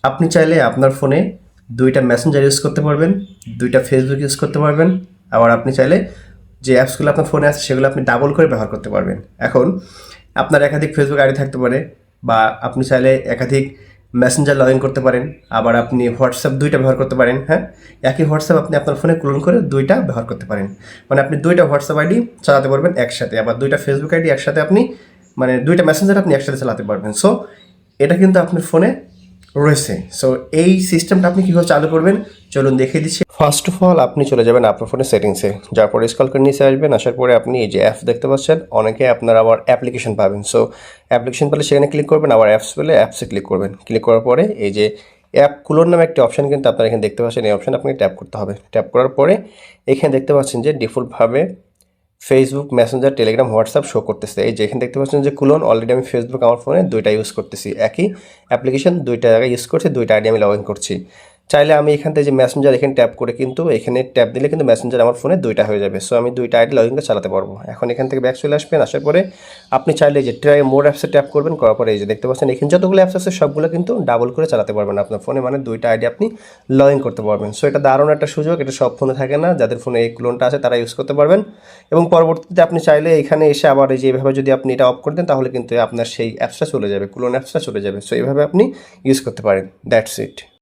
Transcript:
আপনি চাইলে আপনার ফোনে 2টা মেসেঞ্জার ইউজ করতে পারবেন, 2টা ফেসবুক ইউজ করতে পারবেন। আবার আপনি চাইলে যে অ্যাপসগুলো আপনার ফোনে আছে সেগুলো আপনি ডাবল করে ব্যবহার করতে পারবেন। এখন আপনার একাধিক ফেসবুক আইডি থাকতে পারে, বা আপনি চাইলে একাধিক মেসেঞ্জার লগ ইন করতে পারেন। আবার আপনি হোয়াটসঅ্যাপ 2টা ব্যবহার করতে পারেন। হ্যাঁ, একই হোয়াটসঅ্যাপ আপনি আপনার ফোনে ক্লোন করে 2টা ব্যবহার করতে পারেন। মানে আপনি 2টা হোয়াটসঅ্যাপ আইডি চালাতে পারবেন একসাথে, আবার 2টা ফেসবুক আইডি একসাথে আপনি, মানে 2টা মেসেঞ্জার আপনি একসাথে চালাতে পারবেন। সো এটা কিন্তু আপনার ফোনে রয়েছে। সো এই সিস্টেমটা আপনি কীভাবে চালু করবেন চলুন দেখিয়ে দিচ্ছি। ফার্স্ট অফ অল আপনি চলে যাবেন আপনার ফোনের সেটিংসে, যার পরে স্ক্রল করে নিচে আসবেন। আসার পরে আপনি এই যে অ্যাপস দেখতে পাচ্ছেন, অনেকে আপনার আবার অ্যাপ্লিকেশন পাবেন। সো অ্যাপ্লিকেশন পেলে সেখানে ক্লিক করবেন, আবার অ্যাপস পেলে অ্যাপসে ক্লিক করবেন। ক্লিক করার পরে এই যে অ্যাপ কুলোর নামে একটি অপশান কিন্তু আপনারা এখানে দেখতে পাচ্ছেন, এই অপশান আপনাকে ট্যাপ করতে হবে। ট্যাপ করার পরে এখানে দেখতে পাচ্ছেন যে ডিফল্টভাবে Facebook, messenger, Telegram, WhatsApp show করতেছে। এই যে এখানে দেখতে পাচ্ছেন যে কুলন, অলরেডি আমি ফেসবুক আমার ফোনে 2টা ইউজ করতেছি, একই অ্যাপ্লিকেশন 2টা জায়গায় ইউজ করছি, 2টা আইডি আমি লগ ইন করছি। চাইলে আমি এখান থেকে যে মেসেঞ্জার এখানে ট্যাপ করে কিন্তু এখানে ট্যাপ দিলে কিন্তু মেসেঞ্জার আমার ফোনে 2টা হয়ে যাবে। সো আমি 2টা আইডি লগ ইন করে চালাতে পারবো। এখন এখান থেকে ব্যাক চলে আসবেন। আসার পরে আপনি চাইলে যে ট্রাই মোর অ্যাপসে ট্যাপ করবেন, করার পরে এই যে দেখতে পাচ্ছেন এখানে যতগুলো অ্যাপস আছে সবগুলো কিন্তু ডাবল করে চালাতে পারবেন আপনার ফোনে, মানে 2টা আইডি আপনি লগ ইন করতে পারবেন। সো এটা দারুণ একটা সুযোগ, এটা সব ফোনে থাকে না। যাদের ফোনে এই ক্লোনটা আছে তারা ইউজ করতে পারবেন। এবং পরবর্তীতে আপনি চাইলে এখানে এসে আবার এই যে এইভাবে যদি আপনি এটা অফ করে দেন তাহলে কিন্তু আপনার সেই অ্যাপসটা চলে যাবে, ক্লোন অ্যাপসটা চলে যাবে। সো এইভাবে আপনি ইউজ করতে পারেন। That's it.